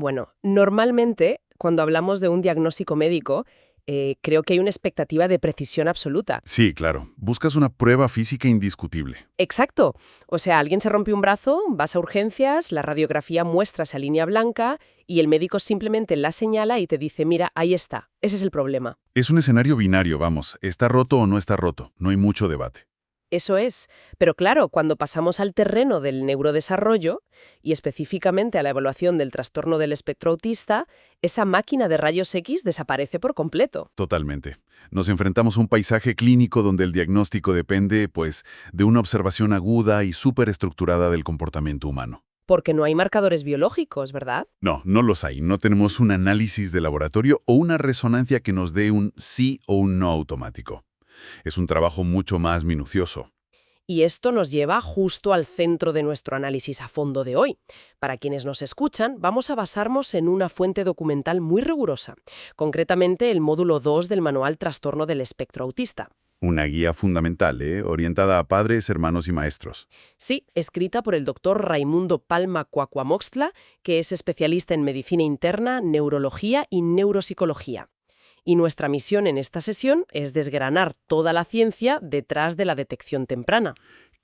Bueno, normalmente, cuando hablamos de un diagnóstico médico, creo que hay una expectativa de precisión absoluta. Sí, claro. Buscas una prueba física indiscutible. Exacto. O sea, alguien se rompe un brazo, vas a urgencias, la radiografía muestra esa línea blanca y el médico simplemente la señala y te dice, mira, ahí está, ese es el problema. Es un escenario binario, vamos. ¿Está roto o no está roto? No hay mucho debate. Eso es. Pero claro, cuando pasamos al terreno del neurodesarrollo, y específicamente a la evaluación del trastorno del espectro autista, esa máquina de rayos X desaparece por completo. Totalmente. Nos enfrentamos a un paisaje clínico donde el diagnóstico depende, pues, de una observación aguda y súper estructurada del comportamiento humano. Porque no hay marcadores biológicos, ¿verdad? No, no los hay. No tenemos un análisis de laboratorio o una resonancia que nos dé un sí o un no automático. Es un trabajo mucho más minucioso. Y esto nos lleva justo al centro de nuestro análisis a fondo de hoy. Para quienes nos escuchan, vamos a basarnos en una fuente documental muy rigurosa, concretamente el módulo 2 del Manual Trastorno del Espectro Autista. Una guía fundamental, orientada a padres, hermanos y maestros. Sí, escrita por el doctor Raimundo Palma Cuacuamoxtla, que es especialista en medicina interna, neurología y neuropsicología. Y nuestra misión en esta sesión es desgranar toda la ciencia detrás de la detección temprana.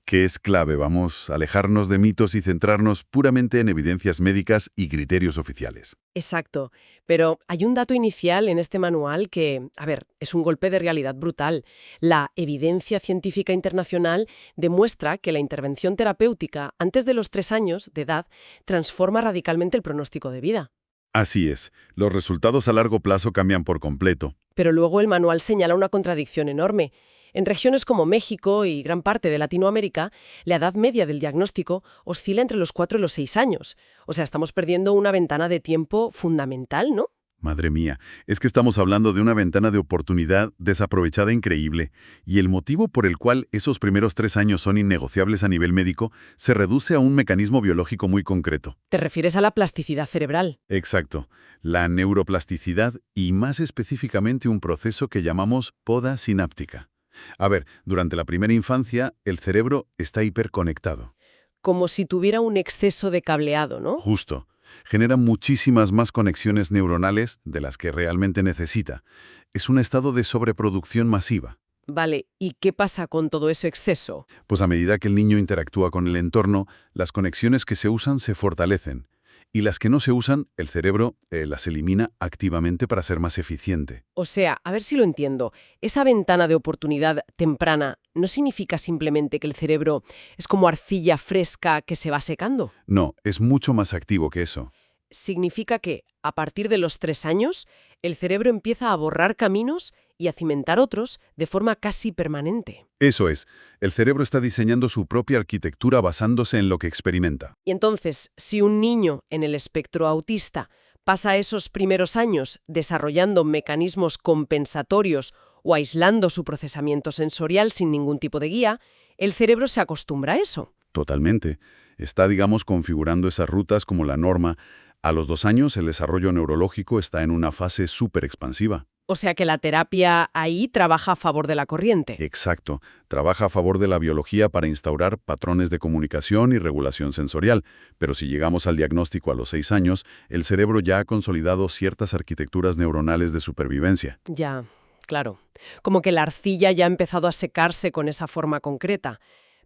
Que es clave, vamos, alejarnos de mitos y centrarnos puramente en evidencias médicas y criterios oficiales. Exacto, pero hay un dato inicial en este manual que, a ver, es un golpe de realidad brutal. La evidencia científica internacional demuestra que la intervención terapéutica antes de los 3 años de edad transforma radicalmente el pronóstico de vida. Así es, los resultados a largo plazo cambian por completo. Pero luego el manual señala una contradicción enorme. En regiones como México y gran parte de Latinoamérica, la edad media del diagnóstico oscila entre los 4 y los 6 años. O sea, estamos perdiendo una ventana de tiempo fundamental, ¿no? Madre mía, es que estamos hablando de una ventana de oportunidad desaprovechada increíble, y el motivo por el cual esos primeros 3 años son innegociables a nivel médico se reduce a un mecanismo biológico muy concreto. Te refieres a la plasticidad cerebral. Exacto, la neuroplasticidad y más específicamente un proceso que llamamos poda sináptica. A ver, durante la primera infancia, el cerebro está hiperconectado. Como si tuviera un exceso de cableado, ¿no? Justo. Genera muchísimas más conexiones neuronales de las que realmente necesita. Es un estado de sobreproducción masiva. Vale, ¿y qué pasa con todo ese exceso? Pues a medida que el niño interactúa con el entorno, las conexiones que se usan se fortalecen. Y las que no se usan, el cerebro las elimina activamente para ser más eficiente. O sea, a ver si lo entiendo, esa ventana de oportunidad temprana no significa simplemente que el cerebro es como arcilla fresca que se va secando. No, es mucho más activo que eso. Significa que, a partir de los 3 años, el cerebro empieza a borrar caminos y a cimentar otros de forma casi permanente. Eso es, el cerebro está diseñando su propia arquitectura basándose en lo que experimenta. Y entonces, si un niño en el espectro autista pasa esos primeros años desarrollando mecanismos compensatorios o aislando su procesamiento sensorial sin ningún tipo de guía, el cerebro se acostumbra a eso. Totalmente. Está, digamos, configurando esas rutas como la norma. A los 2 años, el desarrollo neurológico está en una fase súper expansiva. O sea que la terapia ahí trabaja a favor de la corriente. Exacto. Trabaja a favor de la biología para instaurar patrones de comunicación y regulación sensorial. Pero si llegamos al diagnóstico a los 6 años, el cerebro ya ha consolidado ciertas arquitecturas neuronales de supervivencia. Ya, claro. Como que la arcilla ya ha empezado a secarse con esa forma concreta.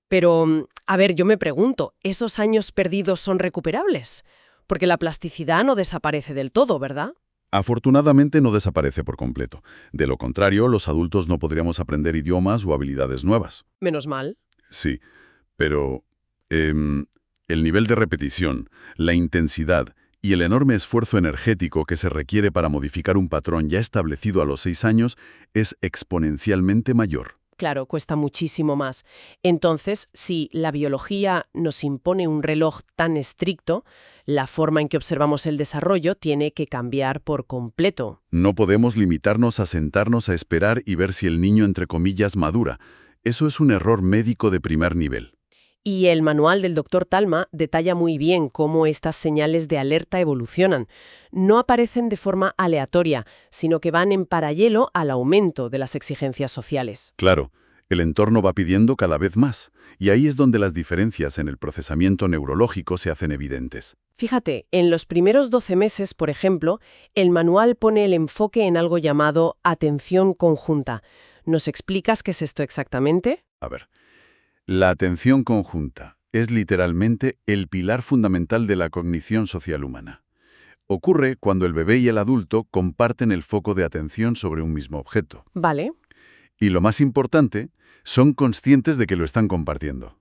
Pero, a ver, yo me pregunto, ¿esos años perdidos son recuperables? Porque la plasticidad no desaparece del todo, ¿verdad? Afortunadamente no desaparece por completo. De lo contrario, los adultos no podríamos aprender idiomas o habilidades nuevas. Menos mal. Sí, pero el nivel de repetición, la intensidad y el enorme esfuerzo energético que se requiere para modificar un patrón ya establecido a los 6 años es exponencialmente mayor. Claro, cuesta muchísimo más. Entonces, si la biología nos impone un reloj tan estricto, la forma en que observamos el desarrollo tiene que cambiar por completo. No podemos limitarnos a sentarnos a esperar y ver si el niño, entre comillas, madura. Eso es un error médico de primer nivel. Y el manual del doctor Talma detalla muy bien cómo estas señales de alerta evolucionan. No aparecen de forma aleatoria, sino que van en paralelo al aumento de las exigencias sociales. Claro, El entorno va pidiendo cada vez más, y ahí es donde las diferencias en el procesamiento neurológico se hacen evidentes. Fíjate, en los primeros 12 meses, por ejemplo, el manual pone el enfoque en algo llamado atención conjunta. ¿Nos explicas qué es esto exactamente? A ver, la atención conjunta es literalmente el pilar fundamental de la cognición social humana. Ocurre cuando el bebé y el adulto comparten el foco de atención sobre un mismo objeto. Vale. Y lo más importante, son conscientes de que lo están compartiendo.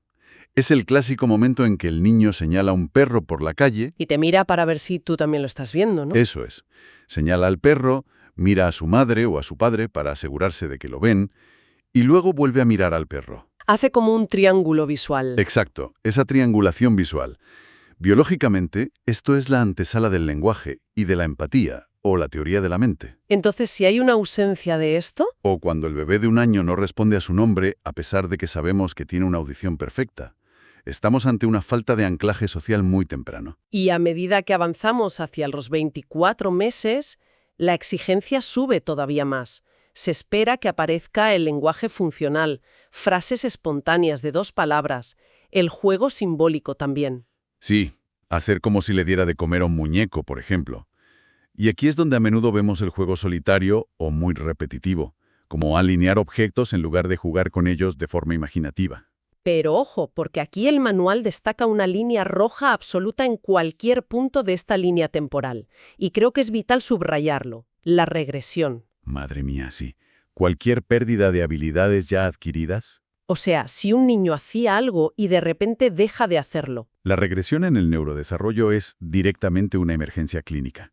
Es el clásico momento en que el niño señala a un perro por la calle. Y te mira para ver si tú también lo estás viendo, ¿no? Eso es. Señala al perro, mira a su madre o a su padre para asegurarse de que lo ven, y luego vuelve a mirar al perro. Hace como un triángulo visual. Exacto, esa triangulación visual. Biológicamente, esto es la antesala del lenguaje y de la empatía, o la teoría de la mente. Entonces, si hay una ausencia de esto, O cuando el bebé de 1 año no responde a su nombre a pesar de que sabemos que tiene una audición perfecta. Estamos ante una falta de anclaje social muy temprano. y a medida que avanzamos hacia los 24 meses, la exigencia sube todavía más. Se espera que aparezca el lenguaje funcional, frases espontáneas de 2 palabras, el juego simbólico también. Sí, hacer como si le diera de comer a un muñeco, por ejemplo. Y aquí es donde a menudo vemos el juego solitario o muy repetitivo, como alinear objetos en lugar de jugar con ellos de forma imaginativa. Pero ojo, porque aquí el manual destaca una línea roja absoluta en cualquier punto de esta línea temporal. Y creo que es vital subrayarlo, la regresión. Madre mía, sí. Cualquier pérdida de habilidades ya adquiridas. O sea, si un niño hacía algo y de repente deja de hacerlo. La regresión en el neurodesarrollo es directamente una emergencia clínica.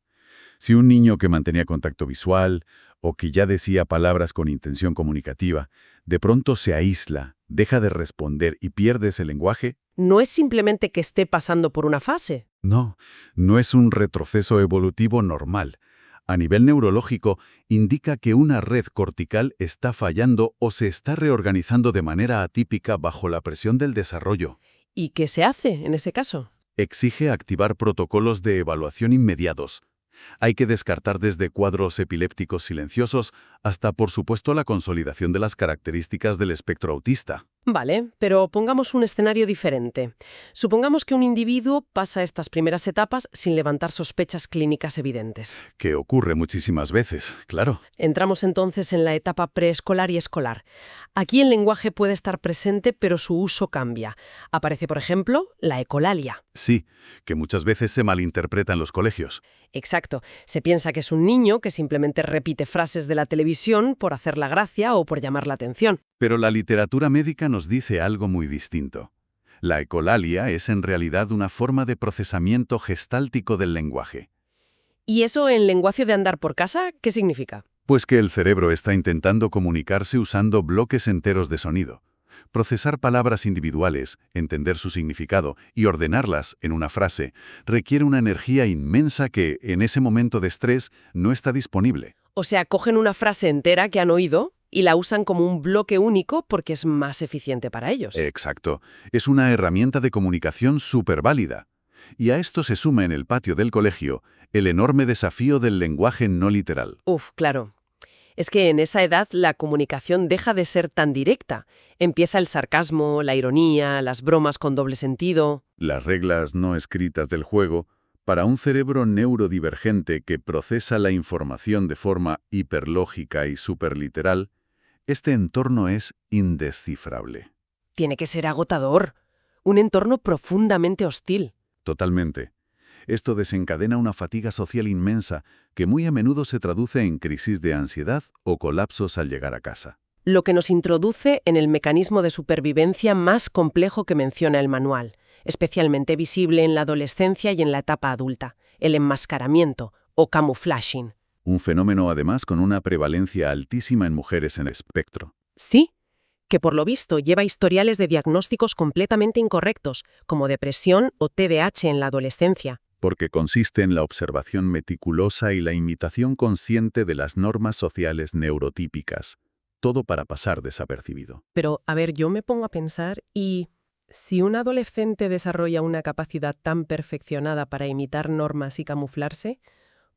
Si un niño que mantenía contacto visual o que ya decía palabras con intención comunicativa, de pronto se aísla, deja de responder y pierde ese lenguaje, No es simplemente que esté pasando por una fase. no es un retroceso evolutivo normal. A nivel neurológico, indica que una red cortical está fallando o se está reorganizando de manera atípica bajo la presión del desarrollo. ¿Y qué se hace en ese caso? Exige activar protocolos de evaluación inmediatos. Hay que descartar desde cuadros epilépticos silenciosos hasta, por supuesto, la consolidación de las características del espectro autista. Vale, pero pongamos un escenario diferente. Supongamos que un individuo pasa estas primeras etapas sin levantar sospechas clínicas evidentes. Que ocurre muchísimas veces, claro. Entramos entonces en la etapa preescolar y escolar. Aquí el lenguaje puede estar presente, pero su uso cambia. Aparece, por ejemplo, la ecolalia. Sí, que muchas veces se malinterpreta en los colegios. Exacto. Se piensa que es un niño que simplemente repite frases de la televisión por hacer la gracia o por llamar la atención. Pero la literatura médica nos dice algo muy distinto. La ecolalia es en realidad una forma de procesamiento gestáltico del lenguaje. ¿Y eso en lenguaje de andar por casa qué significa? Pues que el cerebro está intentando comunicarse usando bloques enteros de sonido. Procesar palabras individuales, entender su significado y ordenarlas en una frase requiere una energía inmensa que, en ese momento de estrés, no está disponible. O sea, cogen una frase entera que han oído y la usan como un bloque único porque es más eficiente para ellos. Exacto. Es una herramienta de comunicación súper válida. Y a esto se suma en el patio del colegio el enorme desafío del lenguaje no literal. Uf, claro. Es que en esa edad la comunicación deja de ser tan directa. Empieza el sarcasmo, la ironía, las bromas con doble sentido. Las reglas no escritas del juego, para un cerebro neurodivergente que procesa la información de forma hiperlógica y superliteral, este entorno es indescifrable. Tiene que ser agotador. Un entorno profundamente hostil. Totalmente. Esto desencadena una fatiga social inmensa que muy a menudo se traduce en crisis de ansiedad o colapsos al llegar a casa. Lo que nos introduce en el mecanismo de supervivencia más complejo que menciona el manual, especialmente visible en la adolescencia y en la etapa adulta, el enmascaramiento o camouflaging. Un fenómeno además con una prevalencia altísima en mujeres en espectro. Sí, que por lo visto lleva historiales de diagnósticos completamente incorrectos, como depresión o TDAH en la adolescencia. Porque consiste en la observación meticulosa y la imitación consciente de las normas sociales neurotípicas, todo para pasar desapercibido. Pero, a ver, yo me pongo a pensar, ¿y si un adolescente desarrolla una capacidad tan perfeccionada para imitar normas y camuflarse,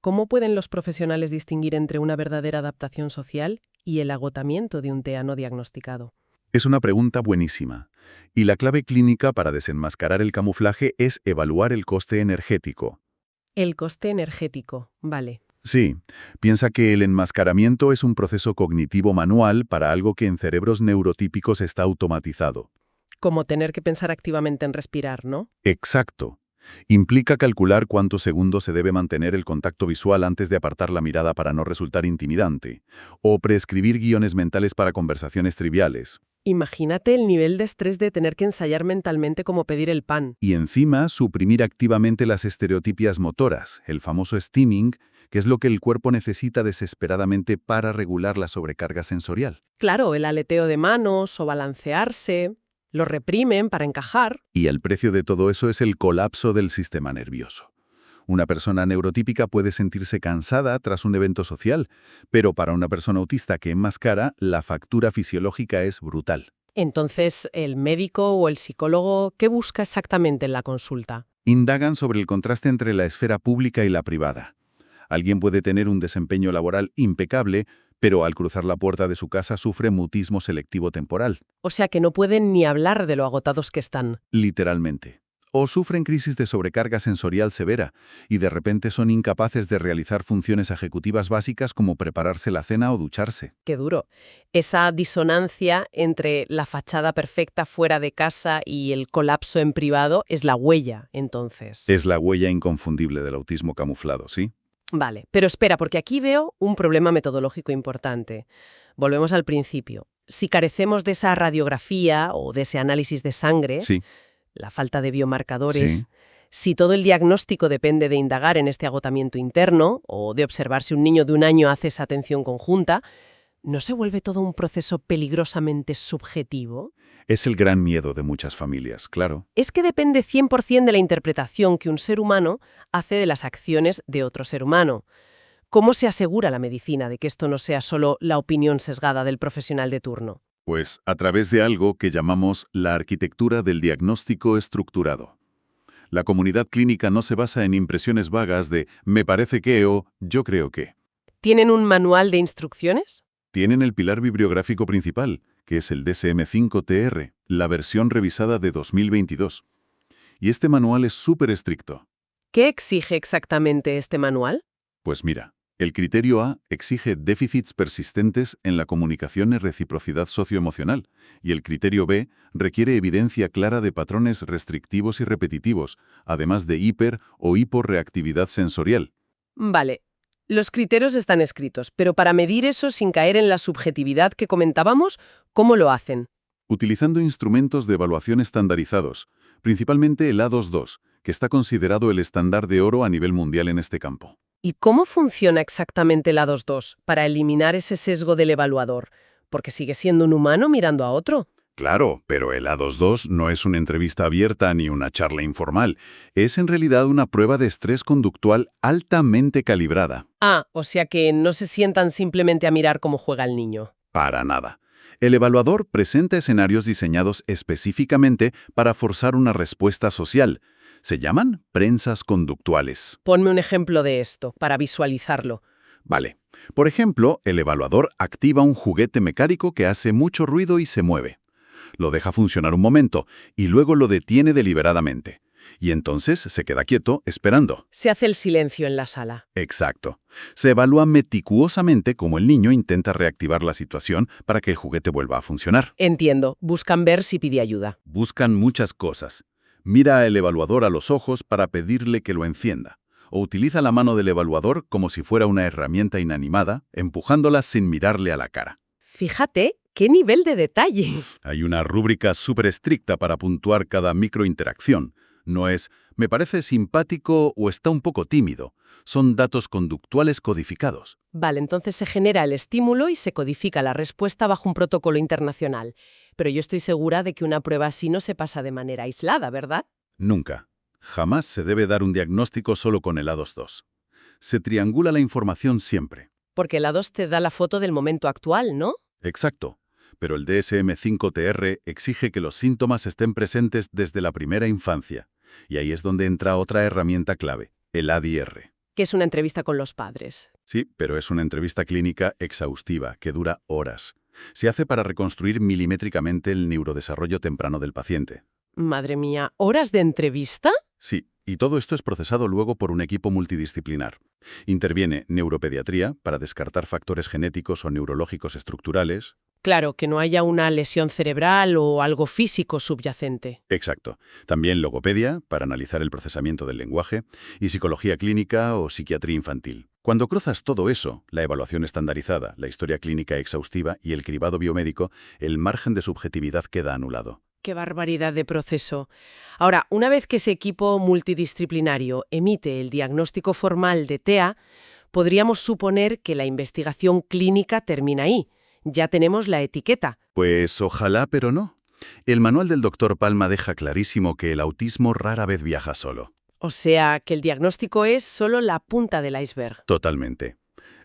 cómo pueden los profesionales distinguir entre una verdadera adaptación social y el agotamiento de un TEA no diagnosticado? Es una pregunta buenísima. Y la clave clínica para desenmascarar el camuflaje es evaluar el coste energético. El coste energético, vale. Sí, piensa que el enmascaramiento es un proceso cognitivo manual para algo que en cerebros neurotípicos está automatizado. Como tener que pensar activamente en respirar, ¿no? Exacto. Implica calcular cuántos segundos se debe mantener el contacto visual antes de apartar la mirada para no resultar intimidante, o prescribir guiones mentales para conversaciones triviales. Imagínate el nivel de estrés de tener que ensayar mentalmente cómo pedir el pan. Y encima, suprimir activamente las estereotipias motoras, el famoso stimming, que es lo que el cuerpo necesita desesperadamente para regular la sobrecarga sensorial. Claro, el aleteo de manos o balancearse, lo reprimen para encajar. Y el precio de todo eso es el colapso del sistema nervioso. Una persona neurotípica puede sentirse cansada tras un evento social, pero para una persona autista que enmascara, la factura fisiológica es brutal. Entonces, el médico o el psicólogo, ¿qué busca exactamente en la consulta? Indagan sobre el contraste entre la esfera pública y la privada. Alguien puede tener un desempeño laboral impecable, pero al cruzar la puerta de su casa sufre mutismo selectivo temporal, O sea que no pueden ni hablar de lo agotados que están. literalmente. O sufren crisis de sobrecarga sensorial severa y de repente son incapaces de realizar funciones ejecutivas básicas como prepararse la cena o ducharse. Qué duro. Esa disonancia entre la fachada perfecta fuera de casa y el colapso en privado es la huella, entonces. Es la huella inconfundible del autismo camuflado, ¿sí? Vale, pero espera, porque aquí veo un problema metodológico importante. Volvemos al principio. Si carecemos de esa radiografía o de ese análisis de sangre, Sí, la falta de biomarcadores, sí. si todo el diagnóstico depende de indagar en este agotamiento interno o de observar si un niño de 1 año hace esa atención conjunta, ¿no se vuelve todo un proceso peligrosamente subjetivo? Es el gran miedo de muchas familias, claro. Es que depende 100% de la interpretación que un ser humano hace de las acciones de otro ser humano. ¿Cómo se asegura la medicina de que esto no sea solo la opinión sesgada del profesional de turno? Pues a través de algo que llamamos la arquitectura del diagnóstico estructurado. La comunidad clínica no se basa en impresiones vagas de me parece que o yo creo que. ¿Tienen un manual de instrucciones? Tienen el pilar bibliográfico principal, que es el DSM-5-TR, la versión revisada de 2022. Y este manual es súper estricto. ¿Qué exige exactamente este manual? Pues mira, el criterio A exige déficits persistentes en la comunicación y reciprocidad socioemocional, y el criterio B requiere evidencia clara de patrones restrictivos y repetitivos, además de hiper- o hiporreactividad sensorial. Vale, los criterios están escritos, pero para medir eso sin caer en la subjetividad que comentábamos, ¿cómo lo hacen? Utilizando instrumentos de evaluación estandarizados, principalmente el A22, que está considerado el estándar de oro a nivel mundial en este campo. ¿Y cómo funciona exactamente el A22 para eliminar ese sesgo del evaluador? Porque sigue siendo un humano mirando a otro. Claro, pero el A22 no es una entrevista abierta ni una charla informal. Es en realidad una prueba de estrés conductual altamente calibrada. Ah, o sea que no se sientan simplemente a mirar cómo juega el niño. Para nada. El evaluador presenta escenarios diseñados específicamente para forzar una respuesta social. Se llaman prensas conductuales. Ponme un ejemplo de esto, para visualizarlo. Vale. Por ejemplo, el evaluador activa un juguete mecánico que hace mucho ruido y se mueve. Lo deja funcionar un momento y luego lo detiene deliberadamente. Y entonces se queda quieto, esperando. Se hace el silencio en la sala. Exacto. Se evalúa meticulosamente cómo el niño intenta reactivar la situación para que el juguete vuelva a funcionar. Entiendo, buscan ver si pide ayuda. Buscan muchas cosas. Mira al evaluador a los ojos para pedirle que lo encienda. O utiliza la mano del evaluador como si fuera una herramienta inanimada, empujándola sin mirarle a la cara. Fíjate qué nivel de detalle. Hay una rúbrica súper estricta para puntuar cada microinteracción. No es, me parece simpático o está un poco tímido. Son datos conductuales codificados. Vale, entonces se genera el estímulo y se codifica la respuesta bajo un protocolo internacional. Pero yo estoy segura de que una prueba así no se pasa de manera aislada, ¿verdad? Nunca. Jamás se debe dar un diagnóstico solo con el A22. Se triangula la información siempre. Porque el A2 te da la foto del momento actual, ¿no? Exacto. Pero el DSM-5-TR exige que los síntomas estén presentes desde la primera infancia. Y ahí es donde entra otra herramienta clave, el ADR. Que es una entrevista con los padres. Sí, pero es una entrevista clínica exhaustiva que dura horas. Se hace para reconstruir milimétricamente el neurodesarrollo temprano del paciente. Madre mía, ¿horas de entrevista? Sí, y todo esto es procesado luego por un equipo multidisciplinar. Interviene neuropediatría para descartar factores genéticos o neurológicos estructurales. Claro, que no haya una lesión cerebral o algo físico subyacente. Exacto. También logopedia para analizar el procesamiento del lenguaje y psicología clínica o psiquiatría infantil. Cuando cruzas todo eso, la evaluación estandarizada, la historia clínica exhaustiva y el cribado biomédico, el margen de subjetividad queda anulado. ¡Qué barbaridad de proceso! Ahora, una vez que ese equipo multidisciplinario emite el diagnóstico formal de TEA, podríamos suponer que la investigación clínica termina ahí. Ya tenemos la etiqueta. Pues ojalá, pero no. El manual del Dr. Palma deja clarísimo que el autismo rara vez viaja solo. O sea, que el diagnóstico es solo la punta del iceberg. Totalmente.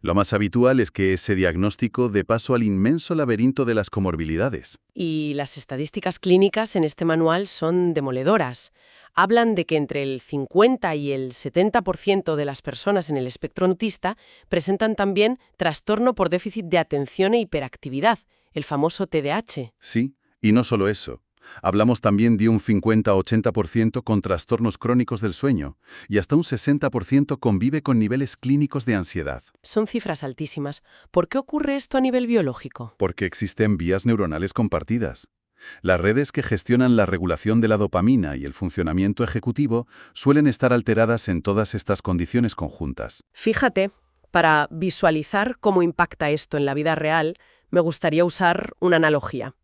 Lo más habitual es que ese diagnóstico dé paso al inmenso laberinto de las comorbilidades. Y las estadísticas clínicas en este manual son demoledoras. Hablan de que entre el 50 y el 70% de las personas en el espectro autista presentan también trastorno por déficit de atención e hiperactividad, el famoso TDAH. Sí, y no solo eso. Hablamos también de un 50-80% con trastornos crónicos del sueño y hasta un 60% convive con niveles clínicos de ansiedad. Son cifras altísimas. ¿Por qué ocurre esto a nivel biológico? Porque existen vías neuronales compartidas. Las redes que gestionan la regulación de la dopamina y el funcionamiento ejecutivo suelen estar alteradas en todas estas condiciones conjuntas. Fíjate, para visualizar cómo impacta esto en la vida real, me gustaría usar una analogía.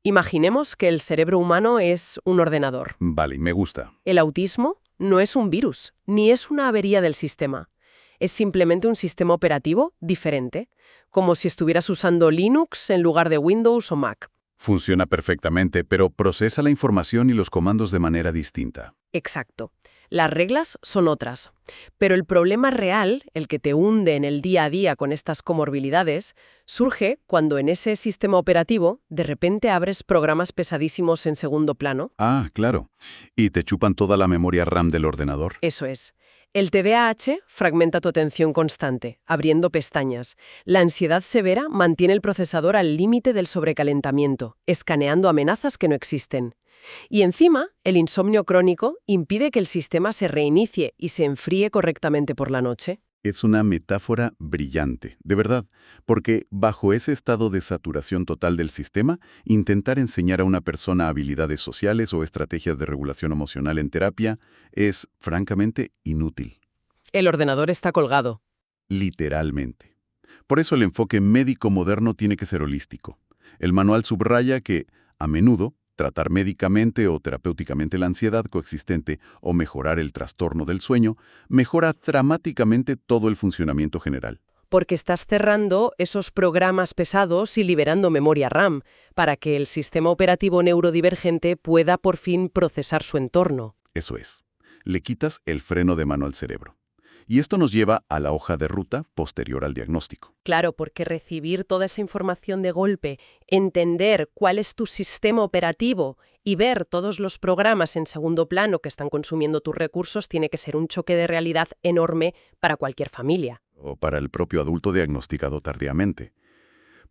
Imaginemos que el cerebro humano es un ordenador. Vale, me gusta. El autismo no es un virus, ni es una avería del sistema. Es simplemente un sistema operativo diferente, como si estuvieras usando Linux en lugar de Windows o Mac. Funciona perfectamente, pero procesa la información y los comandos de manera distinta. Exacto. Las reglas son otras. Pero el problema real, el que te hunde en el día a día con estas comorbilidades, surge cuando en ese sistema operativo de repente abres programas pesadísimos en segundo plano. Ah, claro. ¿Y te chupan toda la memoria RAM del ordenador? Eso es. El TDAH fragmenta tu atención constante, abriendo pestañas. La ansiedad severa mantiene el procesador al límite del sobrecalentamiento, escaneando amenazas que no existen. Y encima, el insomnio crónico impide que el sistema se reinicie y se enfríe correctamente por la noche. Es una metáfora brillante, de verdad, porque bajo ese estado de saturación total del sistema, intentar enseñar a una persona habilidades sociales o estrategias de regulación emocional en terapia es, francamente, inútil. El ordenador está colgado. Literalmente. Por eso el enfoque médico moderno tiene que ser holístico. El manual subraya que, a menudo, tratar médicamente o terapéuticamente la ansiedad coexistente o mejorar el trastorno del sueño mejora dramáticamente todo el funcionamiento general. Porque estás cerrando esos programas pesados y liberando memoria RAM para que el sistema operativo neurodivergente pueda por fin procesar su entorno. Eso es. Le quitas el freno de mano al cerebro. Y esto nos lleva a la hoja de ruta posterior al diagnóstico. Claro, porque recibir toda esa información de golpe, entender cuál es tu sistema operativo y ver todos los programas en segundo plano que están consumiendo tus recursos tiene que ser un choque de realidad enorme para cualquier familia. O para el propio adulto diagnosticado tardíamente.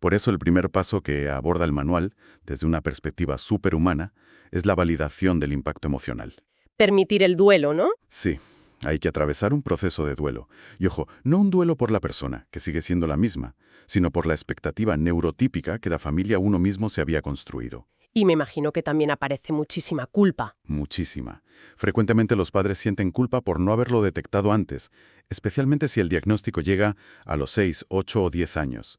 Por eso el primer paso que aborda el manual, desde una perspectiva superhumana, es la validación del impacto emocional. Permitir el duelo, ¿no? Sí. Hay que atravesar un proceso de duelo. Y ojo, no un duelo por la persona, que sigue siendo la misma, sino por la expectativa neurotípica que la familia uno mismo se había construido. Y me imagino que también aparece muchísima culpa. Muchísima. Frecuentemente los padres sienten culpa por no haberlo detectado antes, especialmente si el diagnóstico llega a los 6, 8 o 10 años.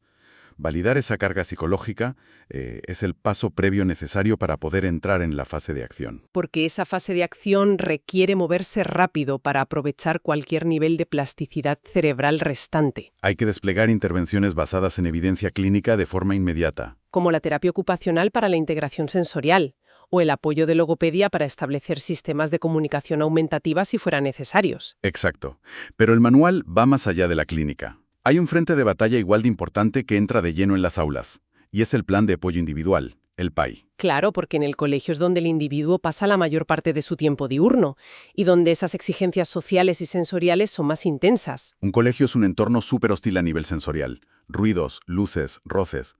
Validar esa carga psicológica es el paso previo necesario para poder entrar en la fase de acción. Porque esa fase de acción requiere moverse rápido para aprovechar cualquier nivel de plasticidad cerebral restante. Hay que desplegar intervenciones basadas en evidencia clínica de forma inmediata. Como la terapia ocupacional para la integración sensorial, o el apoyo de logopedia para establecer sistemas de comunicación aumentativa si fueran necesarios. Exacto. Pero el manual va más allá de la clínica. Hay un frente de batalla igual de importante que entra de lleno en las aulas, y es el plan de apoyo individual, el PAI. Claro, porque en el colegio es donde el individuo pasa la mayor parte de su tiempo diurno, y donde esas exigencias sociales y sensoriales son más intensas. Un colegio es un entorno súper hostil a nivel sensorial. Ruidos, luces, roces.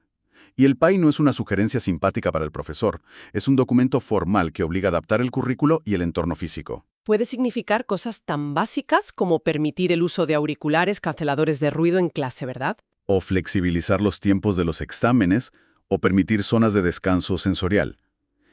Y el PAI no es una sugerencia simpática para el profesor, es un documento formal que obliga a adaptar el currículo y el entorno físico. Puede significar cosas tan básicas como permitir el uso de auriculares canceladores de ruido en clase, ¿verdad? O flexibilizar los tiempos de los exámenes, o permitir zonas de descanso sensorial.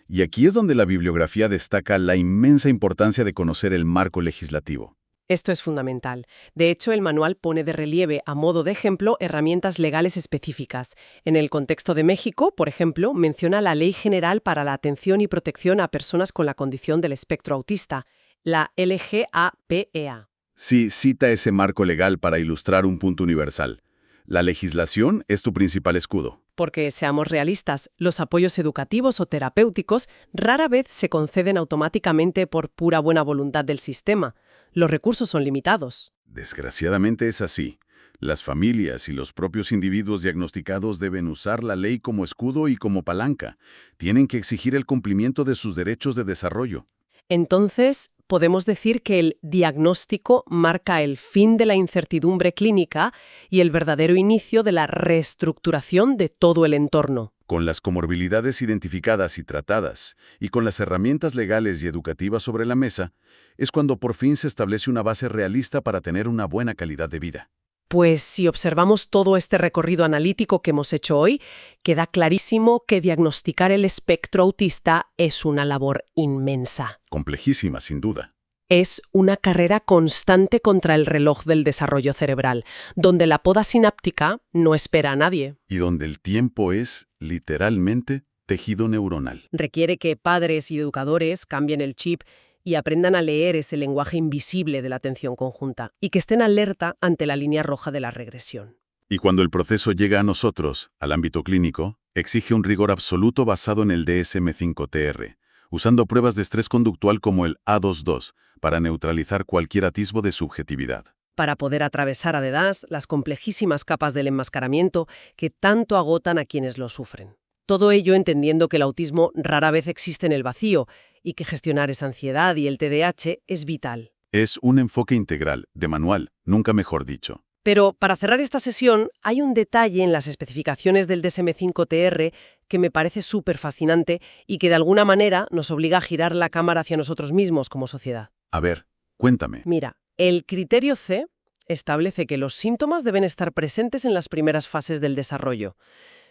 Y aquí es donde la bibliografía destaca la inmensa importancia de conocer el marco legislativo. Esto es fundamental. De hecho, el manual pone de relieve, a modo de ejemplo, herramientas legales específicas. En el contexto de México, por ejemplo, menciona la Ley General para la Atención y Protección a Personas con la Condición del Espectro Autista, la LGAPEA. Sí, cita ese marco legal para ilustrar un punto universal. La legislación es tu principal escudo. Porque, seamos realistas, los apoyos educativos o terapéuticos rara vez se conceden automáticamente por pura buena voluntad del sistema. Los recursos son limitados. Desgraciadamente es así. Las familias y los propios individuos diagnosticados deben usar la ley como escudo y como palanca. Tienen que exigir el cumplimiento de sus derechos de desarrollo. Entonces, podemos decir que el diagnóstico marca el fin de la incertidumbre clínica y el verdadero inicio de la reestructuración de todo el entorno. Con las comorbilidades identificadas y tratadas, y con las herramientas legales y educativas sobre la mesa, es cuando por fin se establece una base realista para tener una buena calidad de vida. Pues si observamos todo este recorrido analítico que hemos hecho hoy, queda clarísimo que diagnosticar el espectro autista es una labor inmensa. Complejísima, sin duda. Es una carrera constante contra el reloj del desarrollo cerebral, donde la poda sináptica no espera a nadie. Y donde el tiempo es, literalmente, tejido neuronal. Requiere que padres y educadores cambien el chip y aprendan a leer ese lenguaje invisible de la atención conjunta, y que estén alerta ante la línea roja de la regresión. Y cuando el proceso llega a nosotros, al ámbito clínico, exige un rigor absoluto basado en el DSM-5-TR, usando pruebas de estrés conductual como el A22 para neutralizar cualquier atisbo de subjetividad. Para poder atravesar a dedas las complejísimas capas del enmascaramiento que tanto agotan a quienes lo sufren. Todo ello entendiendo que el autismo rara vez existe en el vacío y que gestionar esa ansiedad y el TDAH es vital. Es un enfoque integral, de manual, nunca mejor dicho. Pero para cerrar esta sesión, hay un detalle en las especificaciones del DSM-5-TR que me parece súper fascinante y que de alguna manera nos obliga a girar la cámara hacia nosotros mismos como sociedad. A ver, cuéntame. Mira, el criterio C establece que los síntomas deben estar presentes en las primeras fases del desarrollo,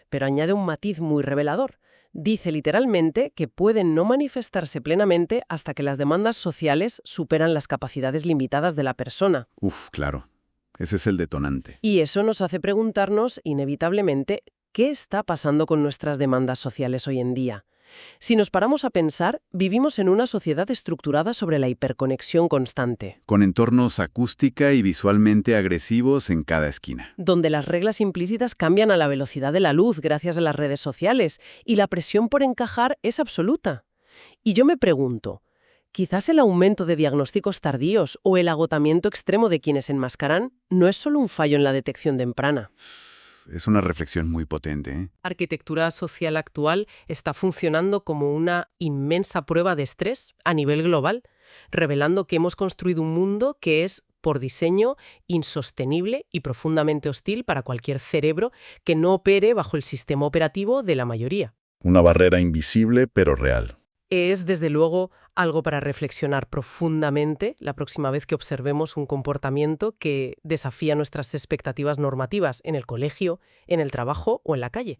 pero añade un matiz muy revelador. Dice literalmente que pueden no manifestarse plenamente hasta que las demandas sociales superan las capacidades limitadas de la persona. Claro. Ese es el detonante. Y eso nos hace preguntarnos, inevitablemente, ¿qué está pasando con nuestras demandas sociales hoy en día? Si nos paramos a pensar, vivimos en una sociedad estructurada sobre la hiperconexión constante, Con entornos acústica y visualmente agresivos en cada esquina. donde las reglas implícitas cambian a la velocidad de la luz gracias a las redes sociales y la presión por encajar es absoluta. Y yo me pregunto, quizás el aumento de diagnósticos tardíos o el agotamiento extremo de quienes enmascaran no es solo un fallo en la detección temprana. Es una reflexión muy potente, ¿eh? La arquitectura social actual está funcionando como una inmensa prueba de estrés a nivel global, revelando que hemos construido un mundo que es, por diseño, insostenible y profundamente hostil para cualquier cerebro que no opere bajo el sistema operativo de la mayoría. Una barrera invisible pero real. Es, desde luego, algo para reflexionar profundamente la próxima vez que observemos un comportamiento que desafía nuestras expectativas normativas en el colegio, en el trabajo o en la calle.